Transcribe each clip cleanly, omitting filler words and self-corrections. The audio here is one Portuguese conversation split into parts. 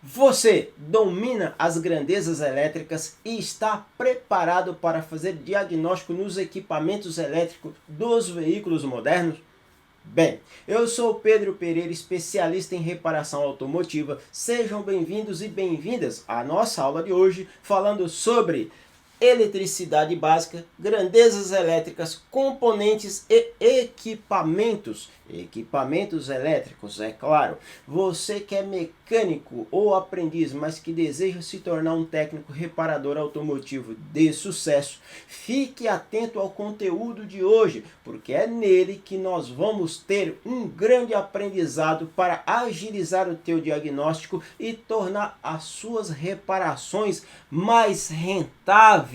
Você domina as grandezas elétricas e está preparado para fazer diagnóstico nos equipamentos elétricos dos veículos modernos? Bem, eu sou Pedro Pereira, especialista em reparação automotiva. Sejam bem-vindos e bem-vindas à nossa aula de hoje, falando sobre eletricidade básica, grandezas elétricas, componentes e equipamentos. Equipamentos elétricos, é claro. Você que é mecânico ou aprendiz, mas que deseja se tornar um técnico reparador automotivo de sucesso, fique atento ao conteúdo de hoje, porque é nele que nós vamos ter um grande aprendizado para agilizar o teu diagnóstico e tornar as suas reparações mais rentáveis.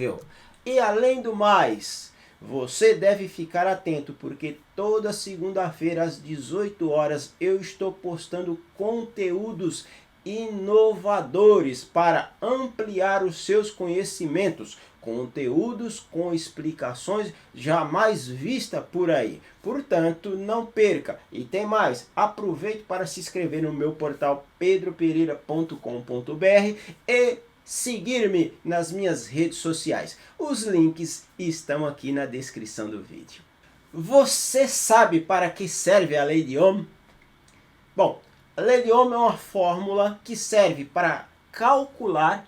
E além do mais, você deve ficar atento, porque toda segunda-feira às 18 horas eu estou postando conteúdos inovadores para ampliar os seus conhecimentos, conteúdos com explicações jamais vistas por aí. Portanto, não perca. E tem mais, aproveite para se inscrever no meu portal pedropereira.com.br e seguir-me nas minhas redes sociais. Os links estão aqui na descrição do vídeo. Você sabe para que serve a lei de Ohm? Bom, a lei de Ohm é uma fórmula que serve para calcular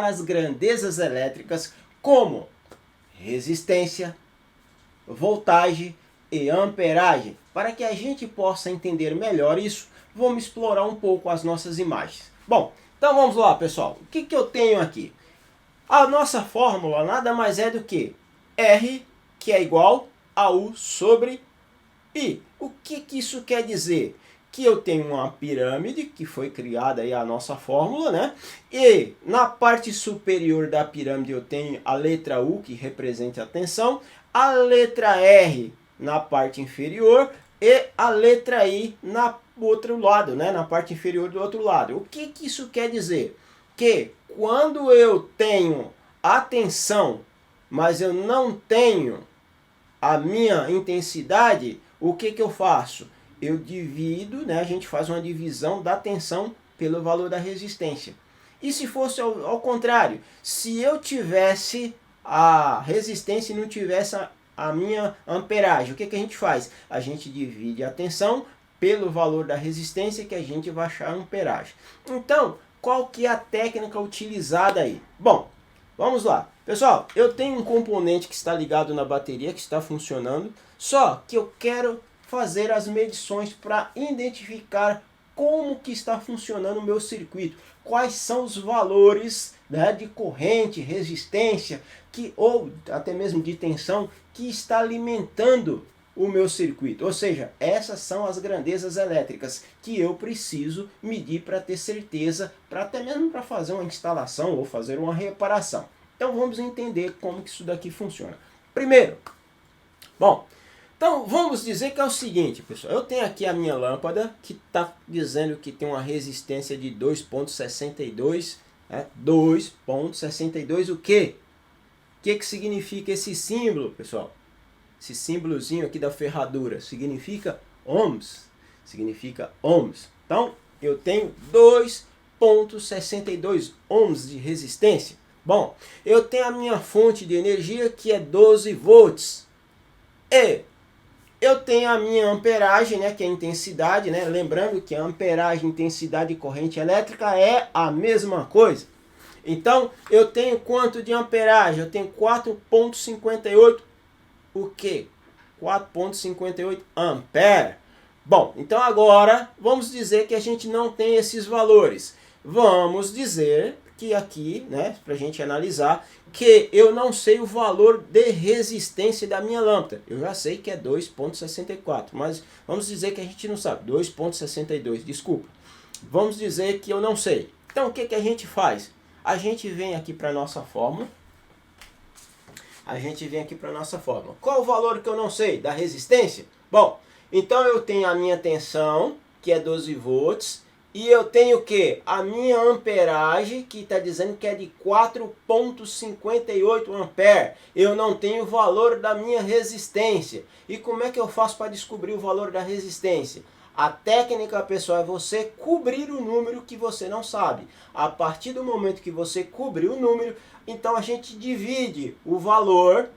as grandezas elétricas como resistência, voltagem e amperagem. Para que a gente possa entender melhor isso, vamos explorar um pouco as nossas imagens. Bom, então vamos lá, pessoal. O que eu tenho aqui? A nossa fórmula nada mais é do que R, que é igual a U sobre I. O que isso quer dizer? Que eu tenho uma pirâmide, que foi criada aí a nossa fórmula, né? E na parte superior da pirâmide eu tenho a letra U, que representa a tensão, a letra R na parte inferior e a letra I na outro lado, né? Na parte inferior do outro lado. O que isso quer dizer? Que quando eu tenho a tensão, mas eu não tenho a minha intensidade, o que eu faço? Eu divido, né? A gente faz uma divisão da tensão pelo valor da resistência. E se fosse ao contrário, se eu tivesse a resistência e não tivesse a minha amperagem, o que a gente faz? A gente divide a tensão pelo valor da resistência, que a gente vai achar a amperagem. Então, qual que é a técnica utilizada aí? Bom, vamos lá. Pessoal, eu tenho um componente que está ligado na bateria, que está funcionando, só que eu quero fazer as medições para identificar como que está funcionando o meu circuito, quais são os valores, né, de corrente, resistência, ou até mesmo de tensão, que está alimentando o meu circuito. Ou seja, essas são as grandezas elétricas que eu preciso medir para ter certeza, para até mesmo para fazer uma instalação ou fazer uma reparação. Então vamos entender como que isso daqui funciona. Primeiro, bom, então vamos dizer que é o seguinte, pessoal. Eu tenho aqui a minha lâmpada que está dizendo que tem uma resistência de 2,62, né? 2,62 o quê? O que significa esse símbolo, pessoal? Esse símbolozinho aqui da ferradura significa ohms. Significa ohms. Então, eu tenho 2,62 ohms de resistência. Bom, eu tenho a minha fonte de energia que é 12 volts. E eu tenho a minha amperagem, né, que é a intensidade, né? Lembrando que a amperagem, intensidade e corrente elétrica é a mesma coisa. Então, eu tenho quanto de amperagem? Eu tenho 4,58 o que? 4,58 ampere. Bom, então agora vamos dizer que a gente não tem esses valores. Vamos dizer que aqui, né, para a gente analisar, que eu não sei o valor de resistência da minha lâmpada. Eu já sei que é 2,64, mas vamos dizer que a gente não sabe. 2,62, desculpa. Vamos dizer que eu não sei. Então o que a gente faz? A gente vem aqui para a nossa fórmula. Qual o valor que eu não sei da resistência? Bom, então eu tenho a minha tensão, que é 12 volts, e eu tenho o quê? A minha amperagem, que está dizendo que é de 4,58 ampere. Eu não tenho o valor da minha resistência. E como é que eu faço para descobrir o valor da resistência? A técnica, pessoal, é você cobrir o número que você não sabe. A partir do momento que você cobrir o número, então a gente divide o valor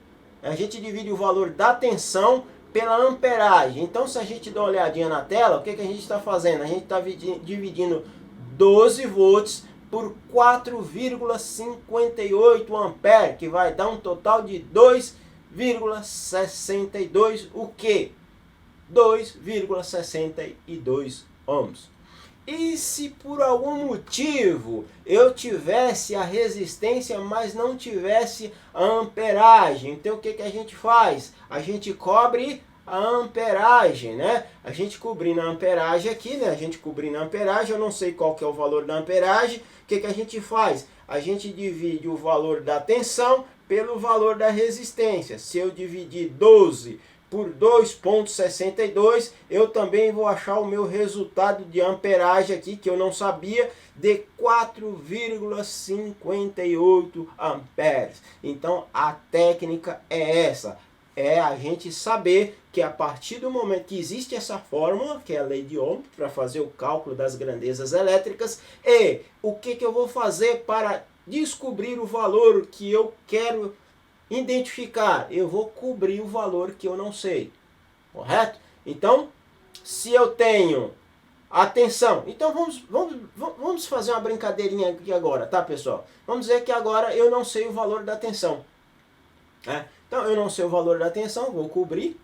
da tensão pela amperagem. Então, se a gente dá uma olhadinha na tela, o que a gente está fazendo? A gente está dividindo 12 volts por 4,58 ampere, que vai dar um total de 2,62, o que? 2,62 ohms. E se por algum motivo eu tivesse a resistência, mas não tivesse a amperagem, então o que a gente faz? A gente cobre a amperagem, né? A gente cobrindo a amperagem aqui, né? A gente cobrindo a amperagem, eu não sei qual que é o valor da amperagem, o que a gente faz? A gente divide o valor da tensão pelo valor da resistência. Se eu dividir 12 por 2,62, eu também vou achar o meu resultado de amperagem aqui, que eu não sabia, de 4,58 amperes. Então a técnica é essa, é a gente saber que a partir do momento que existe essa fórmula, que é a lei de Ohm, para fazer o cálculo das grandezas elétricas, e o que eu vou fazer para descobrir o valor que eu quero identificar? Eu vou cobrir o valor que eu não sei, correto? Então, se eu tenho a tensão, então vamos fazer uma brincadeirinha aqui agora, tá, pessoal? Vamos dizer que agora eu não sei o valor da tensão, né? Então, eu não sei o valor da tensão, vou cobrir.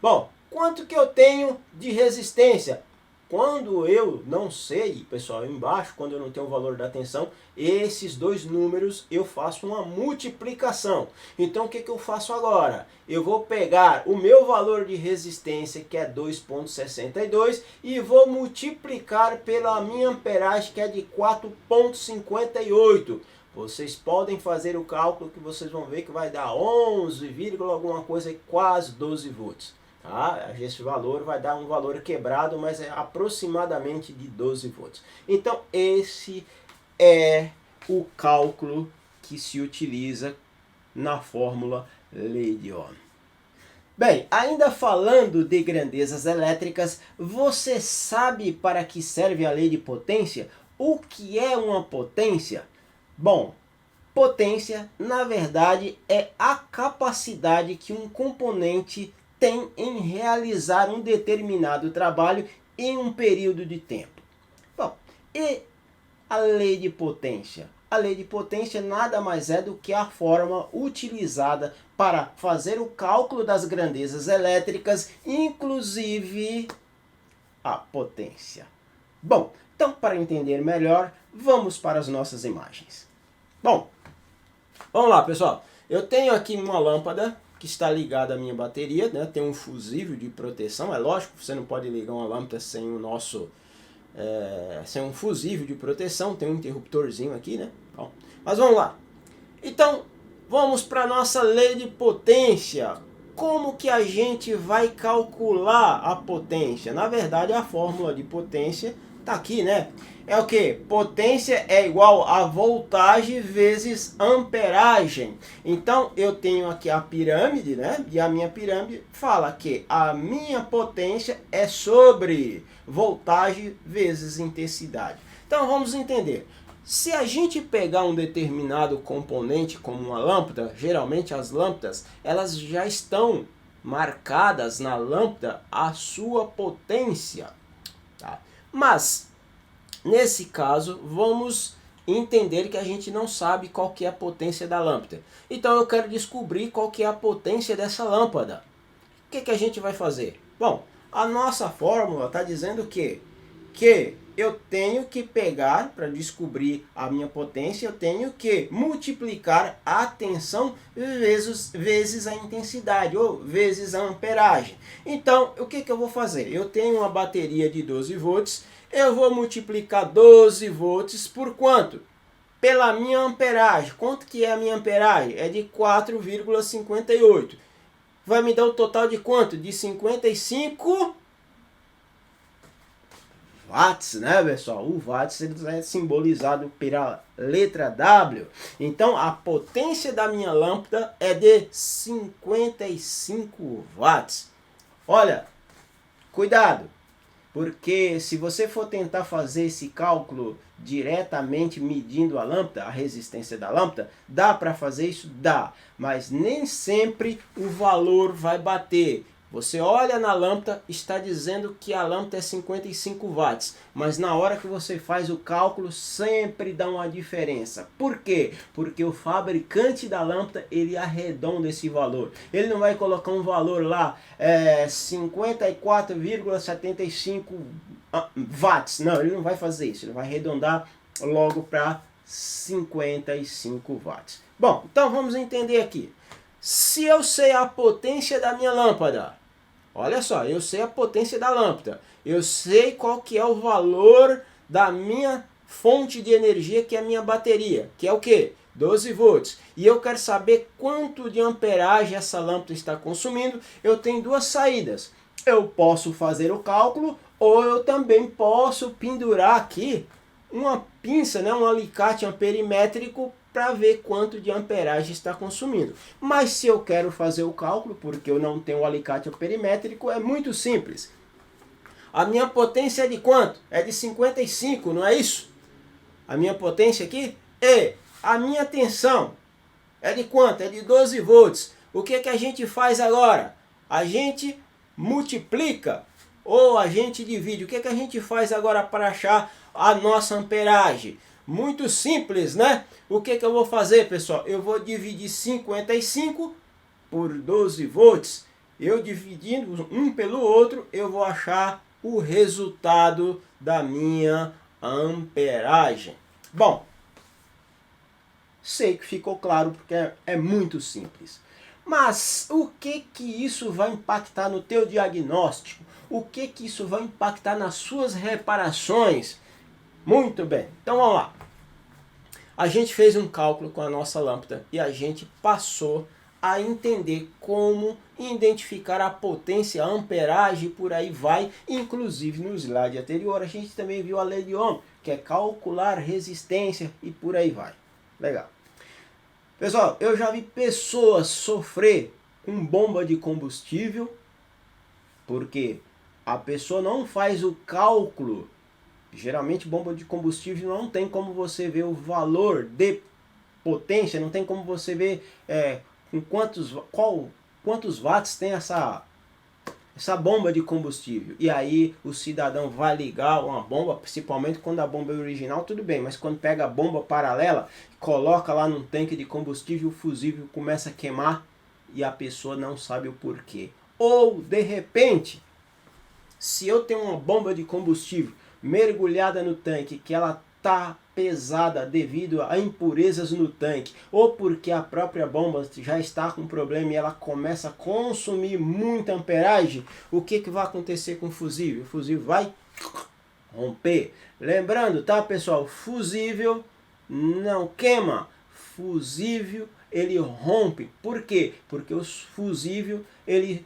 Bom, quanto que eu tenho de resistência? Quando eu não sei, pessoal, embaixo, quando eu não tenho o valor da tensão, esses dois números eu faço uma multiplicação. Então o que eu faço agora? Eu vou pegar o meu valor de resistência, que é 2,62, e vou multiplicar pela minha amperagem, que é de 4,58. Vocês podem fazer o cálculo que vocês vão ver que vai dar 11, alguma coisa, quase 12 volts. Tá? Esse valor vai dar um valor quebrado, mas é aproximadamente de 12 volts. Então esse é o cálculo que se utiliza na fórmula lei de Ohm. Bem, ainda falando de grandezas elétricas, você sabe para que serve a lei de potência? O que é uma potência? Bom, potência, na verdade, é a capacidade que um componente tem em realizar um determinado trabalho em um período de tempo. Bom, e a lei de potência? A lei de potência nada mais é do que a forma utilizada para fazer o cálculo das grandezas elétricas, inclusive a potência. Bom, então para entender melhor, vamos para as nossas imagens. Bom, vamos lá, pessoal. Eu tenho aqui uma lâmpada que está ligada à minha bateria, né? Tem um fusível de proteção. É lógico, você não pode ligar uma lâmpada sem o nosso sem um fusível de proteção. Tem um interruptorzinho aqui, né? Bom, mas vamos lá. Então, vamos para a nossa lei de potência. Como que a gente vai calcular a potência? Na verdade, a fórmula de potência está aqui, né? É o que? Potência é igual a voltagem vezes amperagem. Então, eu tenho aqui a pirâmide, né? E a minha pirâmide fala que a minha potência é sobre voltagem vezes intensidade. Então, vamos entender. Se a gente pegar um determinado componente como uma lâmpada, geralmente as lâmpadas, elas já estão marcadas na lâmpada a sua potência, tá? Mas, nesse caso, vamos entender que a gente não sabe qual que é a potência da lâmpada. Então eu quero descobrir qual que é a potência dessa lâmpada. O que a gente vai fazer? Bom, a nossa fórmula está dizendo que eu tenho que pegar, para descobrir a minha potência, eu tenho que multiplicar a tensão vezes a intensidade, ou vezes a amperagem. Então, o que eu vou fazer? Eu tenho uma bateria de 12 volts, eu vou multiplicar 12 volts por quanto? Pela minha amperagem. Quanto que é a minha amperagem? É de 4,58. Vai me dar o total de quanto? De 55 watts, né, pessoal? O watts é simbolizado pela letra W. Então, a potência da minha lâmpada é de 55 watts. Olha, cuidado. Porque se você for tentar fazer esse cálculo diretamente medindo a lâmpada, a resistência da lâmpada, dá para fazer isso? Dá, mas nem sempre o valor vai bater. Você olha na lâmpada, está dizendo que a lâmpada é 55 watts, mas na hora que você faz o cálculo sempre dá uma diferença. Por quê? Porque o fabricante da lâmpada ele arredonda esse valor. Ele não vai colocar um valor lá 54,75 watts. Não, ele não vai fazer isso. Ele vai arredondar logo para 55 watts. Bom, então vamos entender aqui. Se eu sei a potência da minha lâmpada, olha só, eu sei a potência da lâmpada, eu sei qual que é o valor da minha fonte de energia, que é a minha bateria, que é o quê? 12 volts. E eu quero saber quanto de amperagem essa lâmpada está consumindo. Eu tenho duas saídas. Eu posso fazer o cálculo ou eu também posso pendurar aqui uma pinça, né, um alicate amperimétrico para ver quanto de amperagem está consumindo. Mas se eu quero fazer o cálculo, porque eu não tenho o alicate amperimétrico, é muito simples. A minha potência é de quanto? É de 55, não é isso? A minha potência aqui é. A minha tensão é de quanto? É de 12 volts. O que que a gente faz agora? A gente multiplica ou a gente divide. O que que a gente faz agora para achar a nossa amperagem? Muito simples, né? O que que eu vou fazer, pessoal? Eu vou dividir 55 por 12 volts. Eu dividindo um pelo outro, eu vou achar o resultado da minha amperagem. Bom, sei que ficou claro porque é muito simples. Mas o que que isso vai impactar no teu diagnóstico? O que que isso vai impactar nas suas reparações? Muito bem, então vamos lá. A gente fez um cálculo com a nossa lâmpada e a gente passou a entender como identificar a potência, a amperagem, por aí vai. Inclusive no slide anterior a gente também viu a lei de Ohm, que é calcular resistência e por aí vai. Legal. Pessoal, eu já vi pessoas sofrer com bomba de combustível porque a pessoa não faz o cálculo. Geralmente bomba de combustível não tem como você ver o valor de potência, não tem como você ver com quantos watts tem essa bomba de combustível. E aí o cidadão vai ligar uma bomba, principalmente quando a bomba é original, tudo bem, mas quando pega a bomba paralela, coloca lá num tanque de combustível, o fusível começa a queimar e a pessoa não sabe o porquê. Ou, de repente, se eu tenho uma bomba de combustível mergulhada no tanque, que ela está pesada devido a impurezas no tanque, ou porque a própria bomba já está com problema e ela começa a consumir muita amperagem, o que que vai acontecer com o fusível? O fusível vai romper. Lembrando, tá, pessoal? Fusível não queima. Fusível ele rompe. Por quê? Porque o fusível ele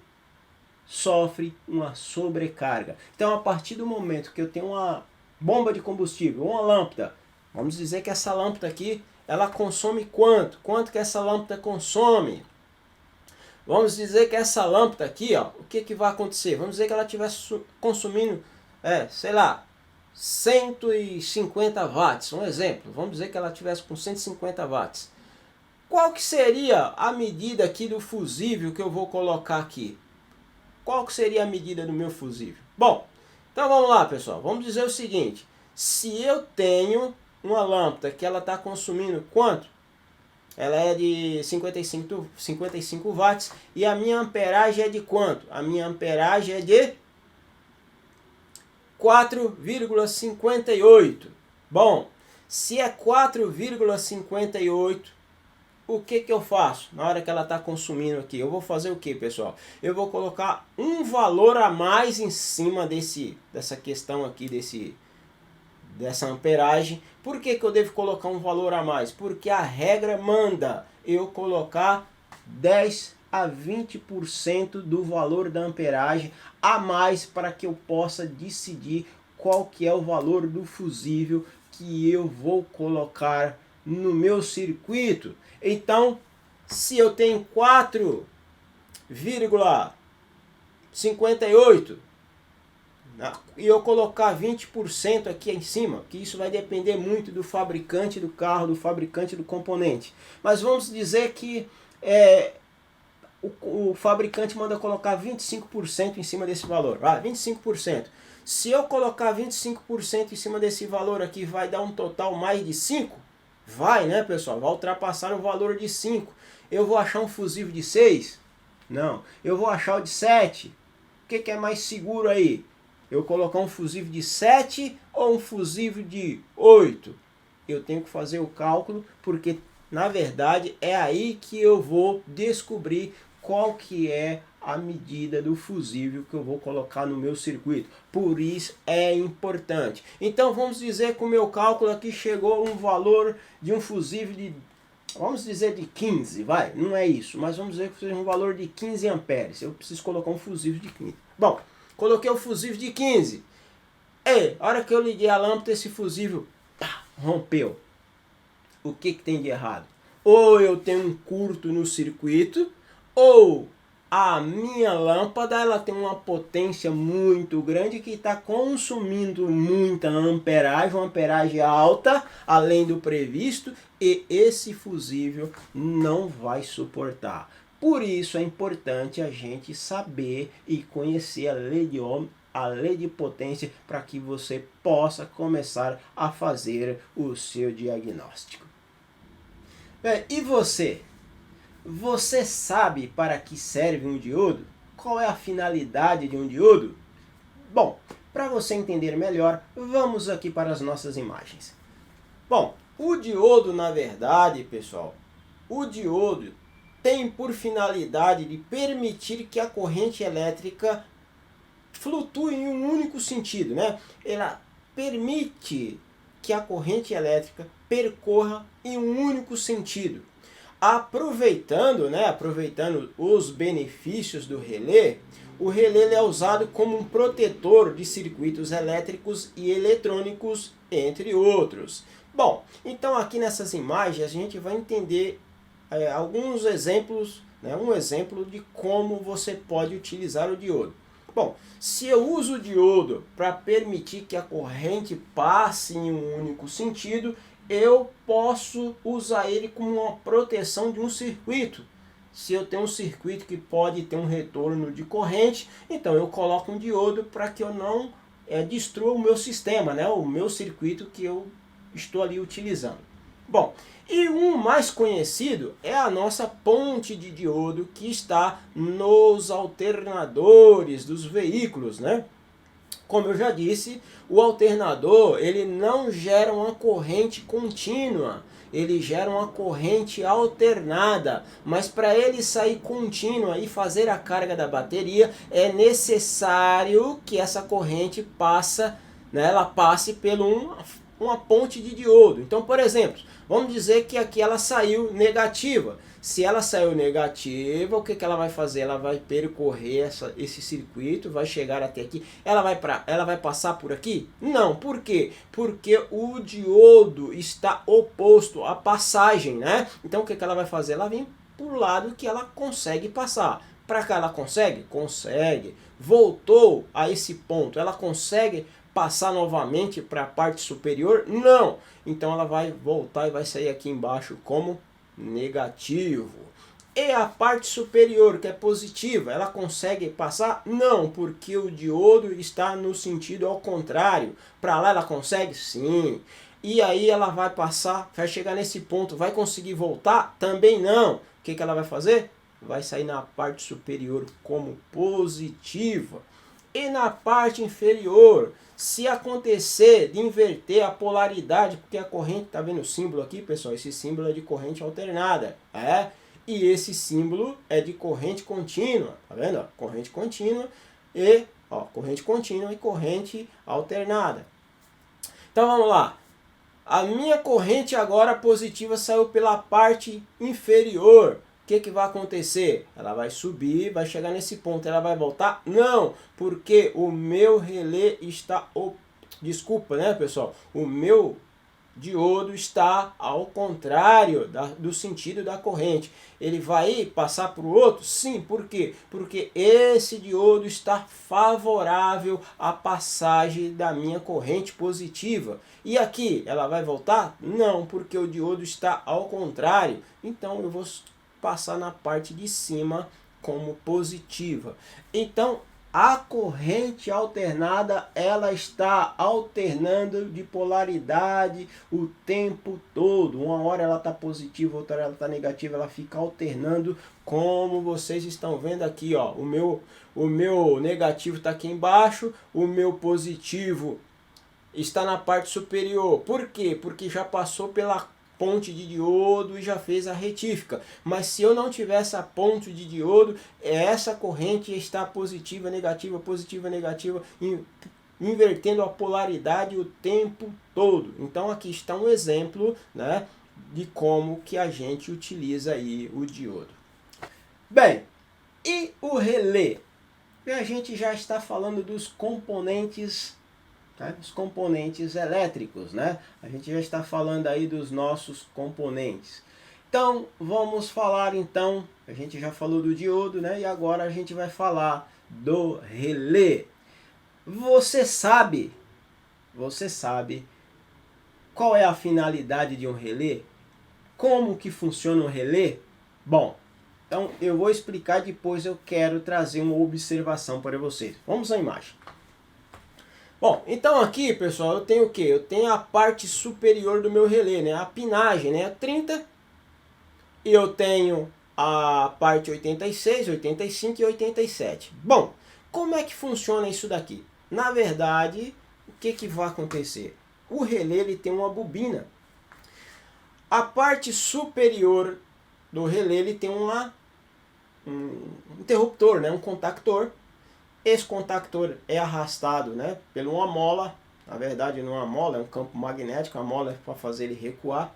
sofre uma sobrecarga. Então, a partir do momento que eu tenho uma bomba de combustível, uma lâmpada, vamos dizer que essa lâmpada aqui, ela consome quanto? Quanto que essa lâmpada consome? Vamos dizer que essa lâmpada aqui, ó, o que que vai acontecer? Vamos dizer que ela estivesse consumindo, sei lá, 150 watts, um exemplo. Vamos dizer que ela estivesse com 150 watts. Qual que seria a medida aqui do fusível que eu vou colocar aqui? Qual que seria a medida do meu fusível? Bom, então vamos lá, pessoal. Vamos dizer o seguinte. Se eu tenho uma lâmpada que ela está consumindo quanto? Ela é de 55 watts e a minha amperagem é de quanto? A minha amperagem é de 4,58. Bom, se é 4,58, o que que eu faço na hora que ela está consumindo aqui? Eu vou fazer o que, pessoal? Eu vou colocar um valor a mais em cima dessa questão aqui, dessa amperagem. Por que que eu devo colocar um valor a mais? Porque a regra manda eu colocar 10 a 20% do valor da amperagem a mais para que eu possa decidir qual que é o valor do fusível que eu vou colocar no meu circuito. Então, se eu tenho 4,58, e eu colocar 20% aqui em cima, que isso vai depender muito do fabricante do carro, do fabricante do componente. Mas vamos dizer que o fabricante manda colocar 25% em cima desse valor. 25%. Se eu colocar 25% em cima desse valor aqui, vai dar um total mais de 5? Vai, né, pessoal? Vai ultrapassar o valor de 5. Eu vou achar um fusível de 6? Não. Eu vou achar o de 7? O que é mais seguro aí? Eu colocar um fusível de 7 ou um fusível de 8? Eu tenho que fazer o cálculo, porque na verdade é aí que eu vou descobrir qual que é a medida do fusível que eu vou colocar no meu circuito. Por isso é importante. Então vamos dizer que o meu cálculo aqui chegou a um valor de um fusível de, vamos dizer de 15, vai, não é isso, mas vamos dizer que seja um valor de 15 amperes. Eu preciso colocar um fusível de 15. Bom, coloquei o fusível de 15. A hora que eu liguei a lâmpada, esse fusível rompeu. O que tem de errado? Ou eu tenho um curto no circuito, ou a minha lâmpada ela tem uma potência muito grande que está consumindo muita amperagem, uma amperagem alta, além do previsto, e esse fusível não vai suportar. Por isso é importante a gente saber e conhecer a lei de Ohm, a lei de potência, para que você possa começar a fazer o seu diagnóstico. E você? Você sabe para que serve um diodo? Qual é a finalidade de um diodo? Bom, para você entender melhor, vamos aqui para as nossas imagens. Bom, o diodo, na verdade, pessoal, o diodo tem por finalidade de permitir que a corrente elétrica flutue em um único sentido, né? Ela permite que a corrente elétrica percorra em um único sentido. Aproveitando os benefícios do relé, o relé é usado como um protetor de circuitos elétricos e eletrônicos, entre outros. Bom, então aqui nessas imagens a gente vai entender alguns exemplos, um exemplo de como você pode utilizar o diodo. Bom, se eu uso o diodo para permitir que a corrente passe em um único sentido, eu posso usar ele como uma proteção de um circuito. Se eu tenho um circuito que pode ter um retorno de corrente, então eu coloco um diodo para que eu não destrua o meu sistema, o meu circuito que eu estou ali utilizando. Bom, e um mais conhecido é a nossa ponte de diodo que está nos alternadores dos veículos, Como eu já disse, o alternador ele não gera uma corrente contínua, ele gera uma corrente alternada, mas para ele sair contínua e fazer a carga da bateria, é necessário que essa corrente ela passe por uma ponte de diodo. Então, por exemplo, vamos dizer que aqui ela saiu negativa. Se ela saiu negativa, o que ela vai fazer? Ela vai percorrer esse circuito, vai chegar até aqui. Ela vai passar por aqui? Não. Por quê? Porque o diodo está oposto à passagem, Então o que ela vai fazer? Ela vem para o lado que ela consegue passar. Para cá ela consegue? Consegue. Voltou a esse ponto. Ela consegue passar novamente para a parte superior? Não. Então ela vai voltar e vai sair aqui embaixo como negativo. E a parte superior, que é positiva, ela consegue passar? Não, porque o diodo está no sentido ao contrário. Para lá ela consegue? Sim. E aí ela vai passar, vai chegar nesse ponto, vai conseguir voltar? Também não. O que ela vai fazer? Vai sair na parte superior como positiva. E na parte inferior, se acontecer de inverter a polaridade, porque a corrente, está vendo o símbolo aqui, pessoal? Esse símbolo é de corrente alternada, E esse símbolo é de corrente contínua, tá vendo? Corrente contínua e corrente alternada. Então vamos lá. A minha corrente agora positiva saiu pela parte inferior. O que vai acontecer? Ela vai subir, vai chegar nesse ponto, ela vai voltar? Não, porque o meu relé está... Desculpa, pessoal? O meu diodo está ao contrário do sentido da corrente. Ele vai passar para o outro? Sim, por quê? Porque esse diodo está favorável à passagem da minha corrente positiva. E aqui, ela vai voltar? Não, porque o diodo está ao contrário. Então, eu vou passar na parte de cima como positiva. Então, a corrente alternada, ela está alternando de polaridade o tempo todo. Uma hora ela está positiva, outra hora ela está negativa, ela fica alternando, como vocês estão vendo aqui, ó. O meu negativo está aqui embaixo, o meu positivo está na parte superior. Por quê? Porque já passou pela ponte de diodo e já fez a retífica. Mas se eu não tiver essa ponte de diodo, essa corrente está positiva, negativa, invertendo a polaridade o tempo todo. Então aqui está um exemplo, né, de como que a gente utiliza aí o diodo. Bem, e o relé? A gente já está falando dos componentes, tá? Os componentes elétricos, né? A gente já está falando aí dos nossos componentes. Então, vamos falar então, a gente já falou do diodo, né? E agora a gente vai falar do relé. Você sabe qual é a finalidade de um relé? Como que funciona um relé? Bom, então eu vou explicar, depois eu quero trazer uma observação para vocês. Vamos à imagem. Bom, então aqui, pessoal, eu tenho o quê? Eu tenho a parte superior do meu relé, né? A pinagem, né? 30. E eu tenho a parte 86, 85 e 87. Bom, como é que funciona isso daqui? Na verdade, o que vai acontecer? O relé ele tem uma bobina. A parte superior do relé ele tem um interruptor, né? Um contactor. Esse contactor é arrastado, né, por uma mola. Na verdade não é uma mola, é um campo magnético. A mola é para fazer ele recuar.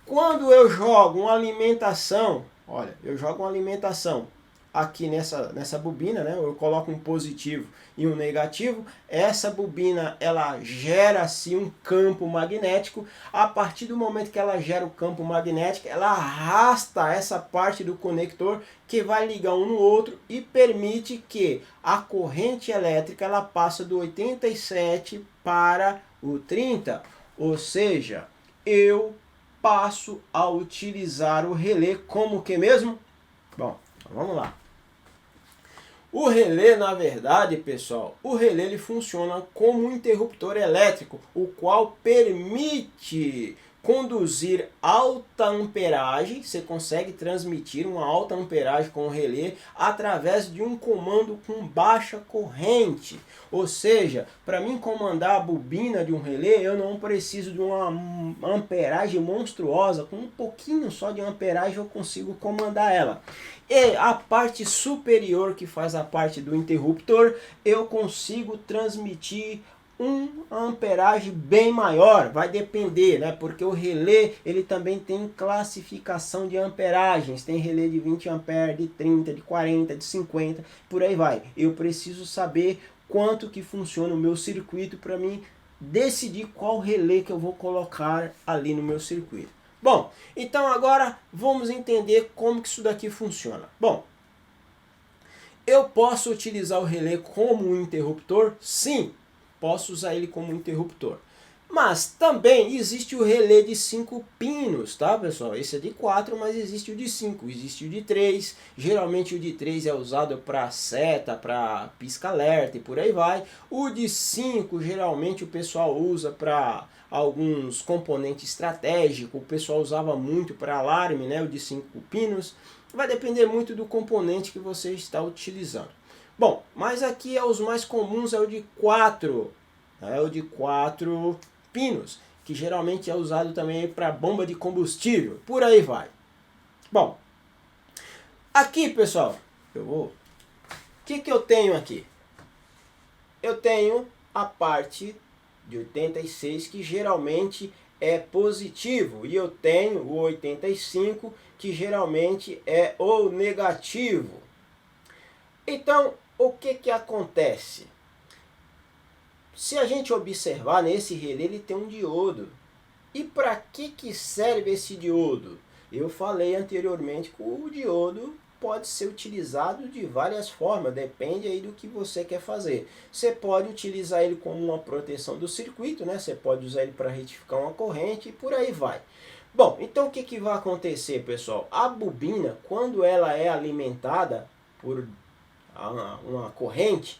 Quando eu jogo uma alimentação, olha, eu jogo uma alimentação aqui nessa bobina, né, eu coloco um positivo e um negativo. Essa bobina ela gera assim um campo magnético. A partir do momento que ela gera o campo magnético, ela arrasta essa parte do conector que vai ligar um no outro e permite que a corrente elétrica ela passe do 87 para o 30. Ou seja, eu passo a utilizar o relé como que mesmo? Bom, vamos lá. O relé, na verdade, pessoal, o relé ele funciona como um interruptor elétrico, o qual permite conduzir alta amperagem. Você consegue transmitir uma alta amperagem com o relé através de um comando com baixa corrente. Ou seja, para mim comandar a bobina de um relé, eu não preciso de uma amperagem monstruosa. Com um pouquinho só de amperagem eu consigo comandar ela. E a parte superior, que faz a parte do interruptor, eu consigo transmitir uma amperagem bem maior. Vai depender, né? Porque o relé ele também tem classificação de amperagens. Tem relé de 20 amperes, de 30, de 40, de 50, por aí vai. Eu preciso saber quanto que funciona o meu circuito para mim decidir qual relé que eu vou colocar ali no meu circuito. Bom, então agora vamos entender como que isso daqui funciona. Bom, eu posso utilizar o relé como um interruptor? Sim, posso usar ele como um interruptor. Mas também existe o relé de 5 pinos, tá, pessoal? Esse é de 4, mas existe o de 5, existe o de 3. Geralmente o de 3 é usado para seta, para pisca-alerta e por aí vai. O de 5 geralmente o pessoal usa para alguns componentes estratégicos. O pessoal usava muito para alarme, né? O de 5 pinos. Vai depender muito do componente que você está utilizando. Bom, mas aqui os mais comuns é o de 4. É o de 4 pinos, que geralmente é usado também para bomba de combustível, por aí vai. Bom, aqui, pessoal, o que eu tenho aqui? Eu tenho a parte de 86, que geralmente é positivo, e eu tenho o 85, que geralmente é o negativo. Então, o que acontece? Se a gente observar nesse relé, ele tem um diodo. E para que serve esse diodo? Eu falei anteriormente que o diodo pode ser utilizado de várias formas, depende aí do que você quer fazer. Você pode utilizar ele como uma proteção do circuito, né? Você pode usar ele para retificar uma corrente e por aí vai. Bom, então o que vai acontecer, pessoal? A bobina, quando ela é alimentada por uma corrente,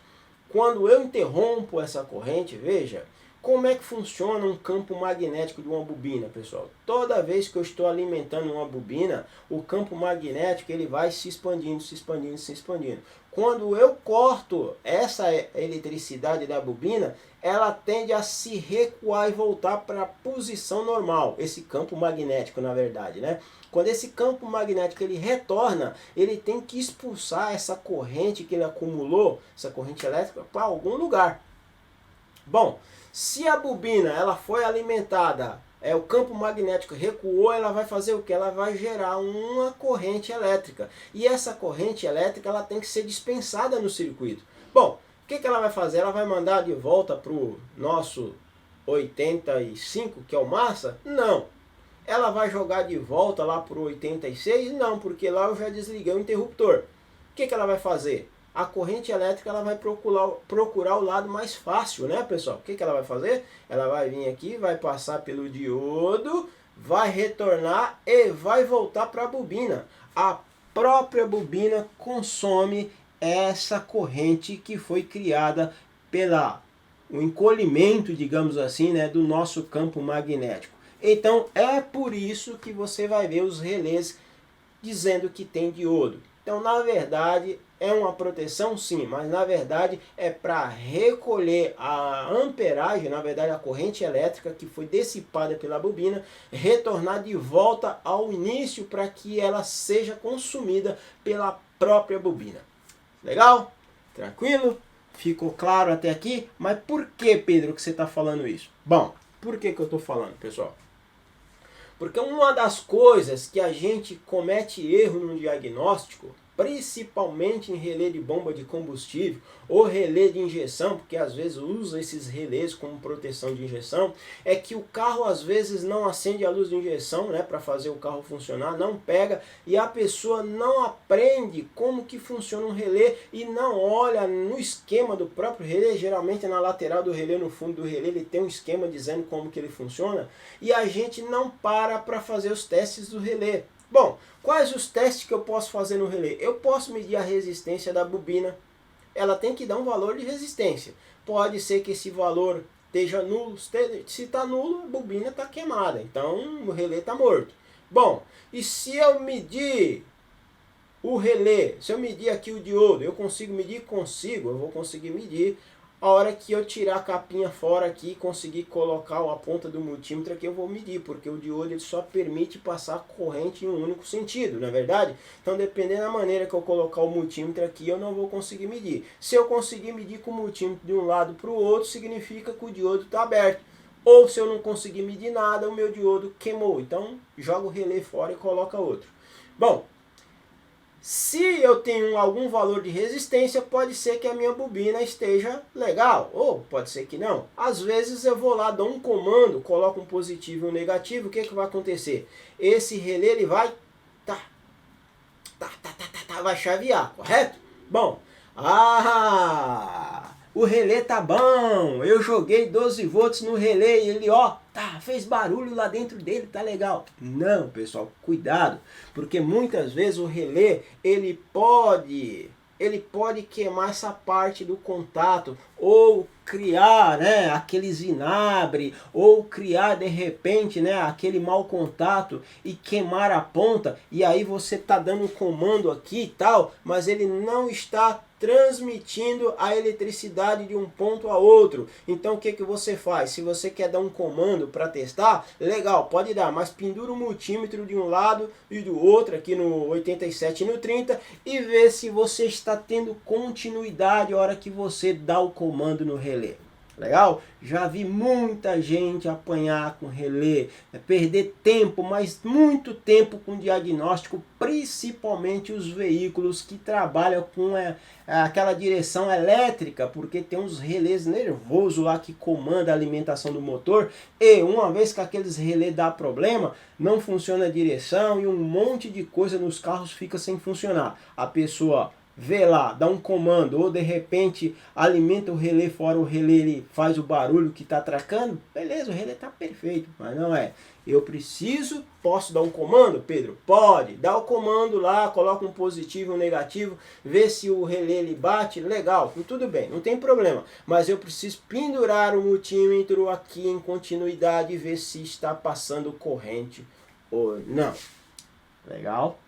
quando eu interrompo essa corrente, veja, como é que funciona um campo magnético de uma bobina, pessoal? Toda vez que eu estou alimentando uma bobina, o campo magnético ele vai se expandindo, se expandindo, se expandindo. Quando eu corto essa eletricidade da bobina, ela tende a se recuar e voltar para a posição normal, esse campo magnético, na verdade, né? Quando esse campo magnético ele retorna, ele tem que expulsar essa corrente que ele acumulou, essa corrente elétrica, para algum lugar. Bom, se a bobina ela foi alimentada, o campo magnético recuou, ela vai fazer o que? Ela vai gerar uma corrente elétrica. E essa corrente elétrica ela tem que ser dispensada no circuito. Bom, o que ela vai fazer? Ela vai mandar de volta para o nosso 85, que é o massa? Não. Ela vai jogar de volta lá para o 86? Não, porque lá eu já desliguei o interruptor. O que ela vai fazer? A corrente elétrica ela vai procurar o lado mais fácil, né, pessoal? O que ela vai fazer? Ela vai vir aqui, vai passar pelo diodo, vai retornar e vai voltar para a bobina. A própria bobina consome essa corrente que foi criada pelo encolhimento, digamos assim, né, do nosso campo magnético. Então é por isso que você vai ver os relés dizendo que tem diodo. Então, na verdade, é uma proteção sim, mas na verdade é para recolher a amperagem, na verdade a corrente elétrica que foi dissipada pela bobina, retornar de volta ao início para que ela seja consumida pela própria bobina. Legal? Tranquilo? Ficou claro até aqui? Mas por que, Pedro, que você está falando isso? Bom, por que eu estou falando, pessoal? Porque uma das coisas que a gente comete erro no diagnóstico, principalmente em relé de bomba de combustível ou relé de injeção, porque às vezes usa esses relés como proteção de injeção, é que o carro às vezes não acende a luz de injeção, né, para fazer o carro funcionar, não pega, e a pessoa não aprende como que funciona um relé e não olha no esquema do próprio relé. Geralmente na lateral do relé, no fundo do relé, ele tem um esquema dizendo como que ele funciona, e a gente não para fazer os testes do relé. Bom, quais os testes que eu posso fazer no relé? Eu posso medir a resistência da bobina. Ela tem que dar um valor de resistência. Pode ser que esse valor esteja nulo. Se está nulo, a bobina está queimada. Então o relé está morto. Bom, e se eu medir o relé, se eu medir aqui o diodo, eu consigo medir? Consigo, eu vou conseguir medir. A hora que eu tirar a capinha fora aqui e conseguir colocar a ponta do multímetro aqui, eu vou medir, porque o diodo ele só permite passar corrente em um único sentido, não é verdade? Então, dependendo da maneira que eu colocar o multímetro aqui, eu não vou conseguir medir. Se eu conseguir medir com o multímetro de um lado para o outro, significa que o diodo está aberto. Ou se eu não conseguir medir nada, o meu diodo queimou. Então, joga o relé fora e coloca outro. Bom, se eu tenho algum valor de resistência, pode ser que a minha bobina esteja legal, ou pode ser que não. Às vezes eu vou lá, dou um comando, coloco um positivo e um negativo, o que vai acontecer? Esse relé ele vai, vai chavear, correto? Bom, o relé tá bom, eu joguei 12 volts no relé e ele, fez barulho lá dentro dele, tá legal. Não, pessoal, cuidado, porque muitas vezes o relé, ele pode queimar essa parte do contato, ou criar, né, aquele zinabre, ou criar de repente, né, aquele mau contato e queimar a ponta, e aí você tá dando um comando aqui e tal, mas ele não está transmitindo a eletricidade de um ponto a outro. Então o que você faz? Se você quer dar um comando para testar, legal, pode dar, mas pendura o multímetro de um lado e do outro, aqui no 87 e no 30, e vê se você está tendo continuidade a hora que você dá o comando no relé. Legal? Já vi muita gente apanhar com relé, perder tempo, mas muito tempo com diagnóstico, principalmente os veículos que trabalham com aquela direção elétrica, porque tem uns relés nervosos lá que comanda a alimentação do motor, e uma vez que aqueles relés dá problema, não funciona a direção e um monte de coisa nos carros fica sem funcionar. A pessoa vê lá, dá um comando, ou de repente alimenta o relé fora, o relé ele faz o barulho que está atracando, beleza, o relé está perfeito, mas não é. Eu preciso, posso dar um comando, Pedro? Pode, dá o comando lá, coloca um positivo e um negativo, vê se o relé ele bate, legal, tudo bem, não tem problema. Mas eu preciso pendurar o multímetro aqui em continuidade e ver se está passando corrente ou não. Legal?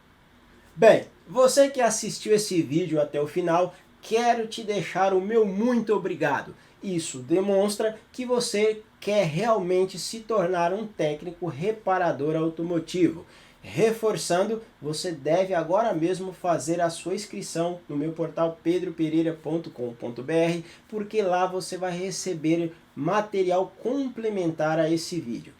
Bem, você que assistiu esse vídeo até o final, quero te deixar o meu muito obrigado. Isso demonstra que você quer realmente se tornar um técnico reparador automotivo. Reforçando, você deve agora mesmo fazer a sua inscrição no meu portal pedropereira.com.br, porque lá você vai receber material complementar a esse vídeo.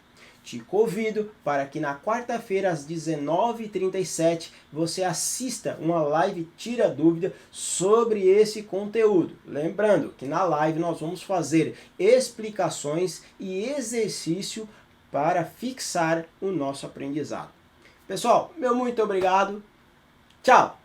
Te convido para que na quarta-feira às 19h37 você assista uma live Tira Dúvida sobre esse conteúdo. Lembrando que na live nós vamos fazer explicações e exercício para fixar o nosso aprendizado. Pessoal, meu muito obrigado. Tchau!